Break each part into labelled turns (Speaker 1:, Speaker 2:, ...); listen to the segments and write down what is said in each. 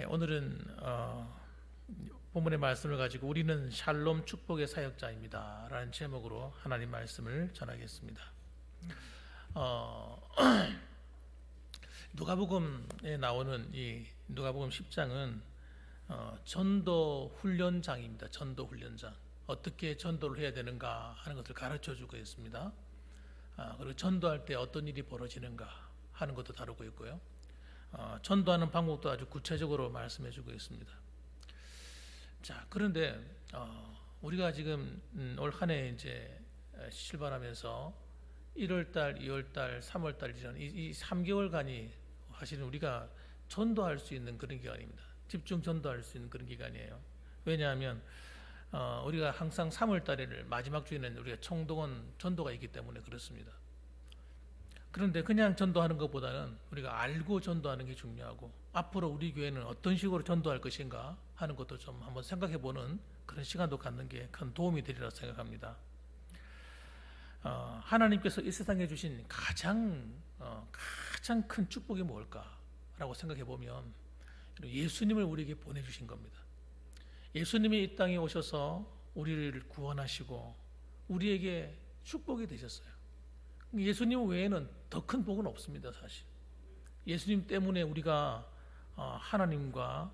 Speaker 1: 오늘은 본문의 말씀을 가지고 우리는 샬롬 축복의 사역자입니다 라는 제목으로 하나님 말씀을 전하겠습니다. 누가복음에 나오는 이 누가복음 10장은 전도 훈련장입니다. 전도 훈련장. 어떻게 전도를 해야 되는가 하는 것을 가르쳐 주고 있습니다. 그리고 전도할 때 어떤 일이 벌어지는가 하는 것도 다루고 있고요. 전도하는 방법도 아주 구체적으로 말씀해 주고 있습니다. 자, 그런데 우리가 지금 올 한 해 이제 출발하면서 1월달, 2월달, 3월달 이런 이 3개월간이 사실은 우리가 전도할 수 있는 그런 기간입니다. 집중 전도할 수 있는 그런 기간이에요. 왜냐하면 우리가 항상 3월달에를 마지막 주에는 우리가 총동원 전도가 있기 때문에 그렇습니다. 그런데 그냥 전도하는 것보다는 우리가 알고 전도하는 게 중요하고, 앞으로 우리 교회는 어떤 식으로 전도할 것인가 하는 것도 좀 한번 생각해 보는 그런 시간도 갖는 게 큰 도움이 되리라 생각합니다. 하나님께서 이 세상에 주신 가장 큰 축복이 뭘까라고 생각해 보면 예수님을 우리에게 보내주신 겁니다. 예수님이 이 땅에 오셔서 우리를 구원하시고 우리에게 축복이 되셨어요. 예수님 외에는 더 큰 복은 없습니다. 사실 예수님 때문에 우리가 하나님과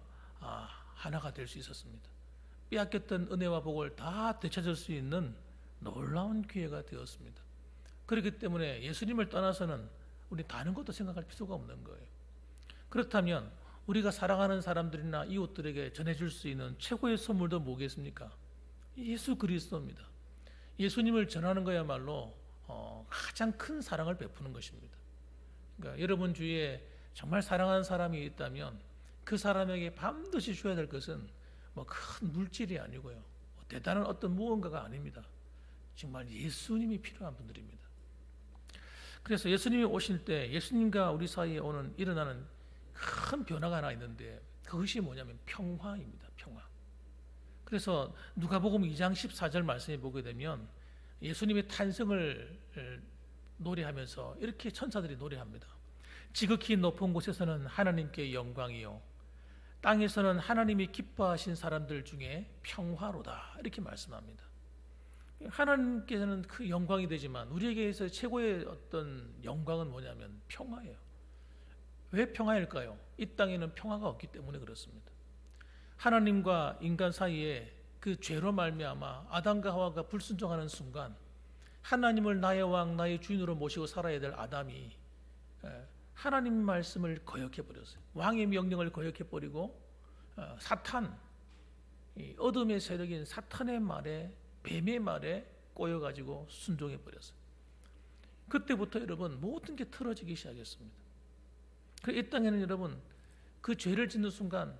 Speaker 1: 하나가 될 수 있었습니다. 빼앗겼던 은혜와 복을 다 되찾을 수 있는 놀라운 기회가 되었습니다. 그렇기 때문에 예수님을 떠나서는 우리 다른 것도 생각할 필요가 없는 거예요. 그렇다면 우리가 사랑하는 사람들이나 이웃들에게 전해줄 수 있는 최고의 선물도 뭐겠습니까? 예수 그리스도입니다. 예수님을 전하는 거야말로 가장 큰 사랑을 베푸는 것입니다. 그러니까 여러분 주위에 정말 사랑하는 사람이 있다면 그 사람에게 반드시 줘야 될 것은 뭐 큰 물질이 아니고요, 대단한 어떤 무언가가 아닙니다. 정말 예수님이 필요한 분들입니다. 그래서 예수님이 오실 때 예수님과 우리 사이에 일어나는 큰 변화가 하나 있는데, 그것이 뭐냐면 평화입니다. 평화. 그래서 누가복음 2장 14절 말씀에 보게 되면 예수님의 탄생을 노래하면서 이렇게 천사들이 노래합니다. 지극히 높은 곳에서는 하나님께 영광이요, 땅에서는 하나님이 기뻐하신 사람들 중에 평화로다, 이렇게 말씀합니다. 하나님께서는 그 영광이 되지만 우리에게서 최고의 어떤 영광은 뭐냐면 평화예요. 왜 평화일까요? 이 땅에는 평화가 없기 때문에 그렇습니다. 하나님과 인간 사이에 그 죄로 말미암아 아담과 하와가 불순종하는 순간 하나님을 나의 왕, 나의 주인으로 모시고 살아야 될 아담이 하나님 말씀을 거역해 버렸어요. 왕의 명령을 거역해 버리고 사탄, 어둠의 세력인 사탄의 말에, 뱀의 말에 꼬여가지고 순종해 버렸어요. 그때부터 여러분 모든 게 틀어지기 시작했습니다. 이 땅에는 여러분 그 죄를 짓는 순간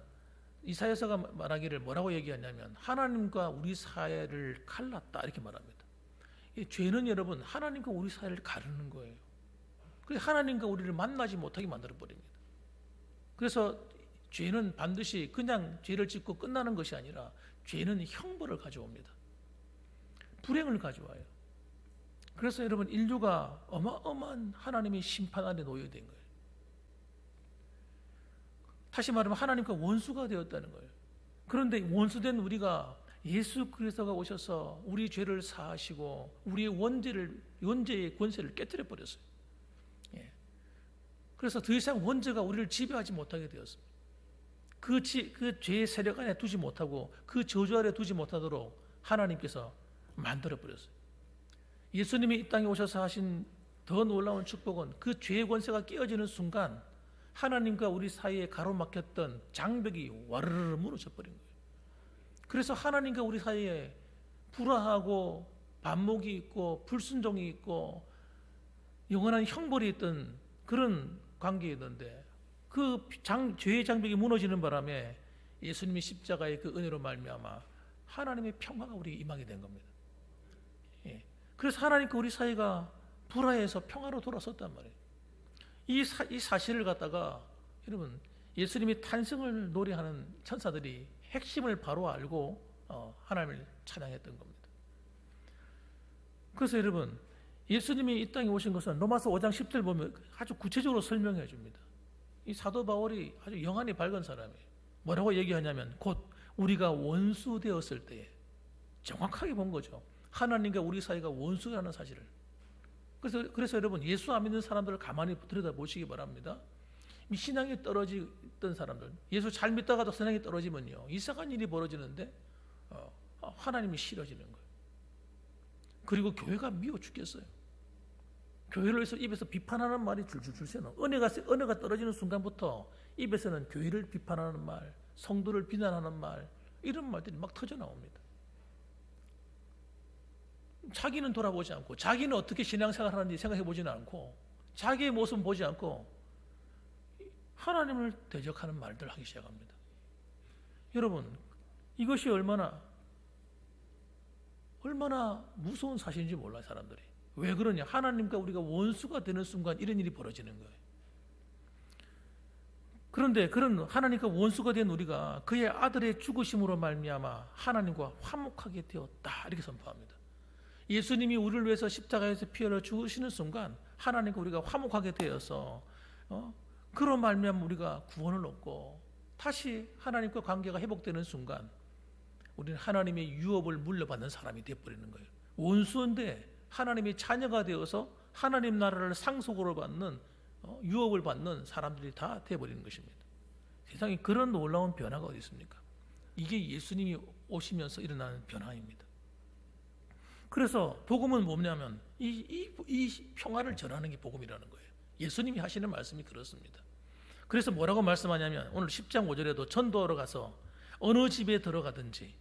Speaker 1: 이사야서가 말하기를 뭐라고 얘기하냐면 하나님과 우리 사이를 갈랐다, 이렇게 말합니다. 이 죄는 여러분 하나님과 우리 사이를 가르는 거예요. 그래서 하나님과 우리를 만나지 못하게 만들어 버립니다. 그래서 죄는 반드시 그냥 죄를 짓고 끝나는 것이 아니라 죄는 형벌을 가져옵니다. 불행을 가져와요. 그래서 여러분 인류가 어마어마한 하나님의 심판 아래 놓여된 거예요. 다시 말하면 하나님과 원수가 되었다는 거예요. 그런데 원수된 우리가 예수 그리스도가 오셔서 우리 죄를 사하시고 우리의 원죄의 권세를 깨뜨려 버렸어요. 그래서 더 이상 원죄가 우리를 지배하지 못하게 되었습니다. 그 죄의 세력 안에 두지 못하고 그 저주 아래 두지 못하도록 하나님께서 만들어 버렸어요. 예수님이 이 땅에 오셔서 하신 더 놀라운 축복은 그 죄의 권세가 깨어지는 순간 하나님과 우리 사이에 가로막혔던 장벽이 와르르 무너져 버린 거예요. 그래서 하나님과 우리 사이에 불화하고 반목이 있고 불순종이 있고 영원한 형벌이 있던 그런 관계였는데, 그 죄의 장벽이 무너지는 바람에 예수님이 십자가의 그 은혜로 말미암아 하나님의 평화가 우리에게 임하게 된 겁니다. 그래서 하나님과 우리 사이가 불화해서 평화로 돌아섰단 말이에요. 이 사실을 갖다가 여러분 예수님이 탄생을 노래하는 천사들이 핵심을 바로 알고 하나님을 찬양했던 겁니다. 그래서 여러분 예수님이 이 땅에 오신 것은 로마서 5장 10절 보면 아주 구체적으로 설명해 줍니다. 이 사도 바울이 아주 영안이 밝은 사람이에요. 뭐라고 얘기하냐면 곧 우리가 원수 되었을 때에 정확하게 본 거죠. 하나님과 우리 사이가 원수라는 사실을. 그래서 여러분 예수 안 믿는 사람들을 가만히 들여다보시기 바랍니다. 신앙이 떨어지던 사람들, 예수 잘 믿다가도 신앙이 떨어지면요 이상한 일이 벌어지는데 하나님이 싫어지는 거예요. 그리고 교회가 미워 죽겠어요. 교회를 해서 입에서 비판하는 말이 줄줄줄 새는 은혜가 떨어지는 순간부터 입에서는 교회를 비판하는 말, 성도를 비난하는 말, 이런 말들이 막 터져 나옵니다. 자기는 돌아보지 않고, 자기는 어떻게 신앙생활 하는지 생각해 보지는 않고, 자기의 모습 보지 않고 하나님을 대적하는 말들을 하기 시작합니다. 여러분, 이것이 얼마나 무서운 사실인지 몰라요, 사람들이. 왜 그러냐? 하나님과 우리가 원수가 되는 순간 이런 일이 벌어지는 거예요. 그런데 그런 하나님과 원수가 된 우리가 그의 아들의 죽으심으로 말미암아 하나님과 화목하게 되었다, 이렇게 선포합니다. 예수님이 우리를 위해서 십자가에서 피 흘려 죽으시는 순간 하나님과 우리가 화목하게 되어서 그로 말미암아 우리가 구원을 얻고 다시 하나님과 관계가 회복되는 순간 우리는 하나님의 유업을 물려받는 사람이 되어버리는 거예요. 원수인데 하나님의 자녀가 되어서 하나님 나라를 상속으로 받는 유업을 받는 사람들이 다 되어버리는 것입니다. 세상에 그런 놀라운 변화가 어디 있습니까? 이게 예수님이 오시면서 일어나는 변화입니다. 그래서 복음은 뭐냐면 이 평화를 전하는 게 복음이라는 거예요. 예수님이 하시는 말씀이 그렇습니다. 그래서 뭐라고 말씀하냐면 오늘 10장 5절에도 전도하러 가서 어느 집에 들어가든지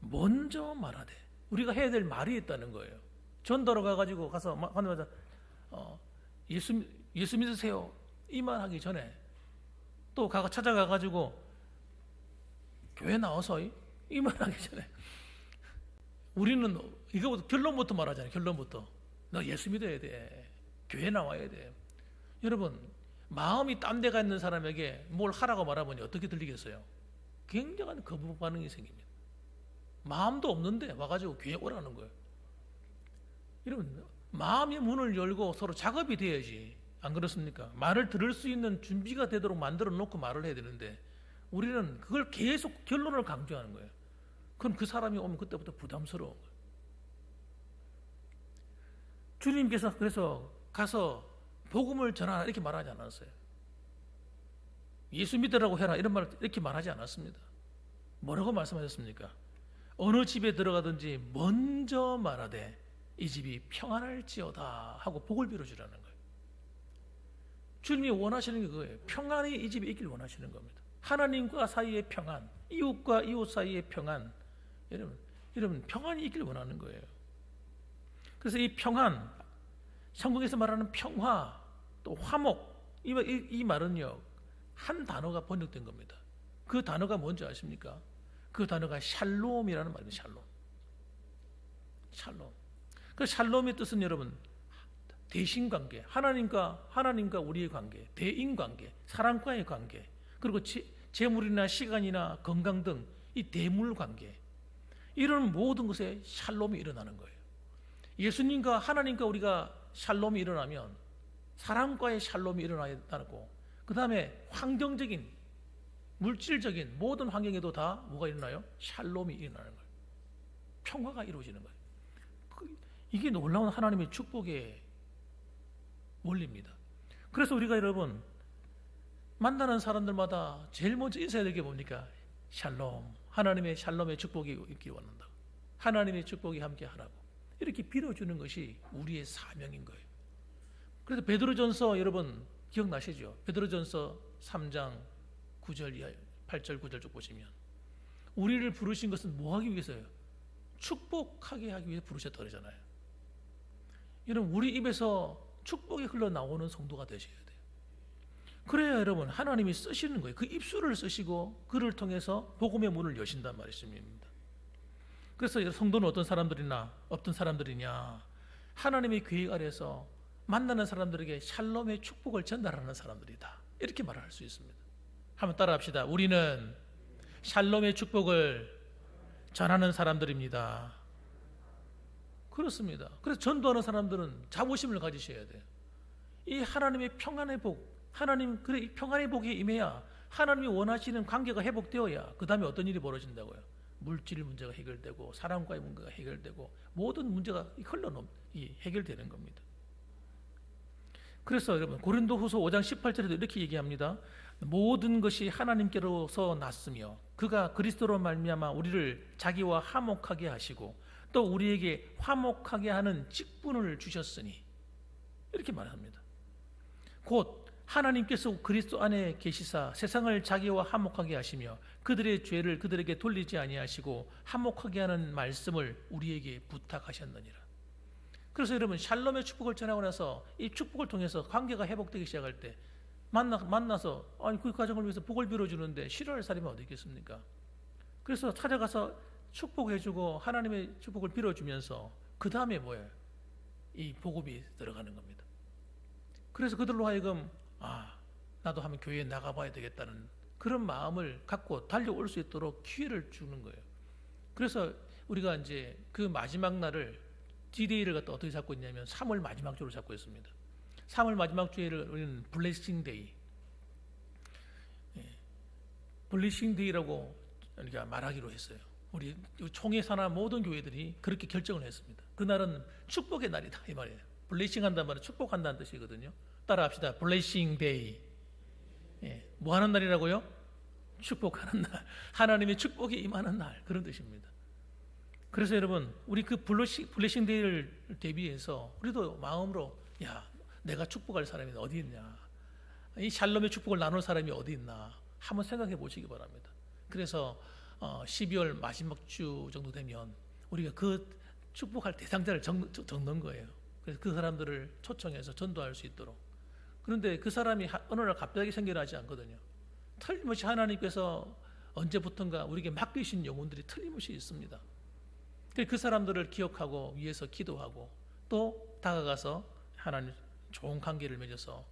Speaker 1: 먼저 말하되, 우리가 해야 될 말이 있다는 거예요. 전도하러 가서 하자마자 예수 믿으세요 이 말 하기 전에 또 찾아가 가지고 교회 나와서 이 말 하기 전에 우리는 이거부터 결론부터 말하잖아요. 결론부터 너 예수 믿어야 돼, 교회 나와야 돼. 여러분, 마음이 딴 데가 있는 사람에게 뭘 하라고 말하면 어떻게 들리겠어요? 굉장한 거부 반응이 생깁니다. 마음도 없는데 와가지고 교회 오라는 거예요. 여러분, 마음의 문을 열고 서로 작업이 돼야지, 안 그렇습니까? 말을 들을 수 있는 준비가 되도록 만들어 놓고 말을 해야 되는데 우리는 그걸 계속 결론을 강조하는 거예요. 그럼 그 사람이 오면 그때부터 부담스러운 거예요. 주님께서 그래서 가서 복음을 전하라 이렇게 말하지 않았어요. 예수 믿으라고 해라 이런 말 이렇게 말하지 않았습니다. 뭐라고 말씀하셨습니까? 어느 집에 들어가든지 먼저 말하되 이 집이 평안할지어다 하고 복을 빌어주라는 거예요. 주님이 원하시는 게 그거예요. 평안이 이 집에 있길 원하시는 겁니다. 하나님과 사이의 평안, 이웃과 이웃 사이의 평안, 여러분 평안이 있길 원하는 거예요. 그래서 이 평안, 성경에서 말하는 평화, 또 화목, 이 말은요 한 단어가 번역된 겁니다. 그 단어가 뭔지 아십니까? 그 단어가 샬롬이라는 말입니다. 샬롬. 그 샬롬의 뜻은 여러분 대신관계, 하나님과 우리의 관계, 대인관계, 사람과의 관계, 그리고 재물이나 시간이나 건강 등 이 대물관계, 이런 모든 것에 샬롬이 일어나는 거예요. 예수님과 하나님과 우리가 샬롬이 일어나면 사람과의 샬롬이 일어나고, 그 다음에 환경적인 물질적인 모든 환경에도 다 뭐가 일어나요? 샬롬이 일어나는 거예요. 평화가 이루어지는 거예요. 이게 놀라운 하나님의 축복의 원리입니다. 그래서 우리가 여러분 만나는 사람들마다 제일 먼저 인사해야 될 게 뭡니까? 샬롬, 하나님의 샬롬의 축복이 있기 원한다. 하나님의 축복이 함께 하라고 이렇게 빌어주는 것이 우리의 사명인 거예요. 그래서 베드로전서 여러분 기억나시죠? 베드로전서 3장 9절 이하 8절 9절 쭉 보시면 우리를 부르신 것은 뭐 하기 위해서요? 축복하게 하기 위해 부르셨다 그러잖아요. 여러분 우리 입에서 축복이 흘러나오는 성도가 되셔야 돼요. 그래야 여러분 하나님이 쓰시는 거예요. 그 입술을 쓰시고 그를 통해서 복음의 문을 여신단 말씀입니다. 그래서 성도는 어떤 사람들이냐? 하나님의 계획 아래서 만나는 사람들에게 샬롬의 축복을 전달하는 사람들이다. 이렇게 말할 수 있습니다. 한번 따라합시다. 우리는 샬롬의 축복을 전하는 사람들입니다. 그렇습니다. 그래서 전도하는 사람들은 자부심을 가지셔야 돼요. 이 하나님의 평안의 복, 하나님 그래 이 평안의 복이 임해야 하나님이 원하시는 관계가 회복되어야 그 다음에 어떤 일이 벌어진다고요. 물질 문제가 해결되고 사람과의 문제가 해결되고 모든 문제가 해결되는 겁니다. 그래서 여러분 고린도후서 5장 18절에도 이렇게 얘기합니다. 모든 것이 하나님께로서 났으며 그가 그리스도로 말미암아 우리를 자기와 화목하게 하시고 또 우리에게 화목하게 하는 직분을 주셨으니 이렇게 말합니다. 곧 하나님께서 그리스도 안에 계시사 세상을 자기와 화목하게 하시며 그들의 죄를 그들에게 돌리지 아니하시고 화목하게 하는 말씀을 우리에게 부탁하셨느니라. 그래서 여러분 샬롬의 축복을 전하고 나서 이 축복을 통해서 관계가 회복되기 시작할 때 만나서 아니 그 가정을 위해서 복을 빌어주는데 싫어할 사람이 어디 있겠습니까? 그래서 찾아가서 축복해주고 하나님의 축복을 빌어주면서 그 다음에 뭐예요? 이 복음이 들어가는 겁니다. 그래서 그들로 하여금 나도 한번 교회에 나가봐야 되겠다는 그런 마음을 갖고 달려올 수 있도록 기회를 주는 거예요. 그래서 우리가 이제 그 마지막 날을 D-Day를 갖다 어떻게 잡고 있냐면 3월 마지막 주로 잡고 있습니다. 3월 마지막 주일을 우리는 블레싱 데이, 블레싱 데이라고 우리가 말하기로 했어요. 우리 총회 산하 모든 교회들이 그렇게 결정을 했습니다. 그날은 축복의 날이다 이 말이에요. 블레싱 한다는 말은 축복한다는 뜻이거든요. 따라합시다. 블레싱 데이. 뭐 하는 날이라고요? 축복하는 날. 하나님의 축복이 임하는 날. 그런 뜻입니다. 그래서 여러분 우리 그 블레싱 데이를 대비해서 우리도 마음으로 내가 축복할 사람이 어디 있냐, 이 샬롬의 축복을 나눌 사람이 어디 있나 한번 생각해 보시기 바랍니다. 그래서 12월 마지막 주 정도 되면 우리가 그 축복할 대상자를 적는 거예요. 그래서 그 사람들을 초청해서 전도할 수 있도록. 그런데 그 사람이 어느 날 갑자기 생겨나지 않거든요. 틀림없이 하나님께서 언제부턴가 우리에게 맡기신 영혼들이 틀림없이 있습니다. 그 사람들을 기억하고 위해서 기도하고 또 다가가서 하나님 좋은 관계를 맺어서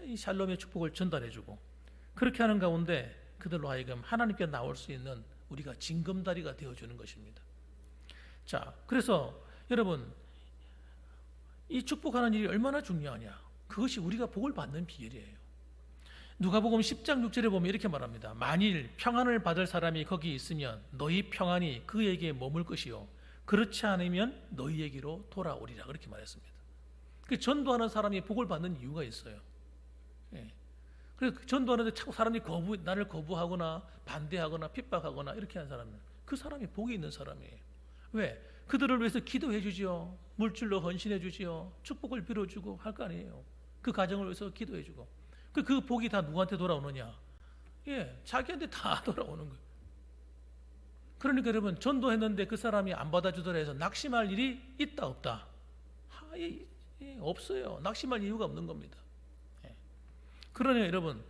Speaker 1: 이 샬롬의 축복을 전달해주고 그렇게 하는 가운데 그들로 하여금 하나님께 나올 수 있는 우리가 징검다리가 되어주는 것입니다. 자, 그래서 여러분 이 축복하는 일이 얼마나 중요하냐, 그것이 우리가 복을 받는 비결이에요. 누가복음 10장 6절에 보면 이렇게 말합니다. 만일 평안을 받을 사람이 거기 있으면 너희 평안이 그에게 머물 것이요 그렇지 않으면 너희에게로 돌아오리라 그렇게 말했습니다. 그 전도하는 사람이 복을 받는 이유가 있어요. 그래서 전도하는데 자꾸 사람이 나를 거부하거나 반대하거나 핍박하거나 이렇게 하는 사람은 그 사람이 복이 있는 사람이에요. 왜? 그들을 위해서 기도해 주지요. 물질로 헌신해 주지요. 축복을 빌어주고 할 거 아니에요. 그 가정을 위해서 기도해 주고. 그 복이 다 누구한테 돌아오느냐? 자기한테 다 돌아오는 거예요. 그러니까 여러분 전도했는데 그 사람이 안 받아주더라 해서 낙심할 일이 있다 없다? 없어요. 낙심할 이유가 없는 겁니다. 그러니 여러분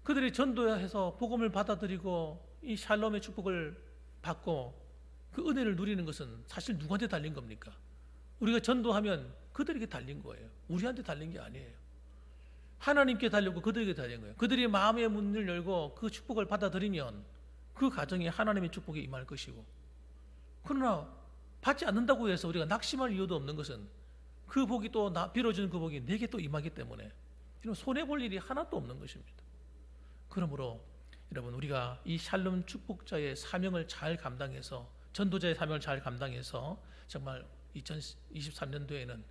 Speaker 1: 그들이 전도해서 복음을 받아들이고 이 샬롬의 축복을 받고 그 은혜를 누리는 것은 사실 누구한테 달린 겁니까? 우리가 전도하면 그들에게 달린 거예요. 우리한테 달린 게 아니에요. 하나님께 달렸고 그들에게 달린 거예요. 그들이 마음의 문을 열고 그 축복을 받아들이면 그 가정에 하나님의 축복이 임할 것이고, 그러나 받지 않는다고 해서 우리가 낙심할 이유도 없는 것은 그 복이 또 빌어주는 그 복이 내게 또 임하기 때문에 손해볼 일이 하나도 없는 것입니다. 그러므로 여러분 우리가 이 샬롬 축복자의 사명을 잘 감당해서 전도자의 사명을 잘 감당해서 정말 2023년도에는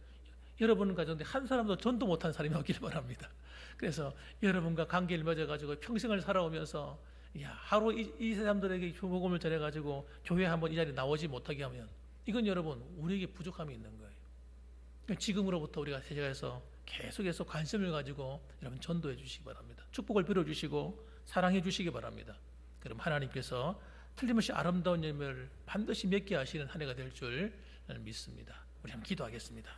Speaker 1: 여러분 가정에 한 사람도 전도 못한 사람이 없기를 바랍니다. 그래서 여러분과 관계를 맺어가지고 평생을 살아오면서 하루 이 사람들에게 복음을 전해가지고 교회 한번 이 자리에 나오지 못하게 하면 이건 여러분 우리에게 부족함이 있는 거예요. 지금으로부터 우리가 세계에서 계속해서 관심을 가지고 여러분 전도해 주시기 바랍니다. 축복을 빌어주시고 사랑해 주시기 바랍니다. 그럼 하나님께서 틀림없이 아름다운 열매를 반드시 맺게 하시는 한 해가 될 줄 믿습니다. 우리 한번 기도하겠습니다.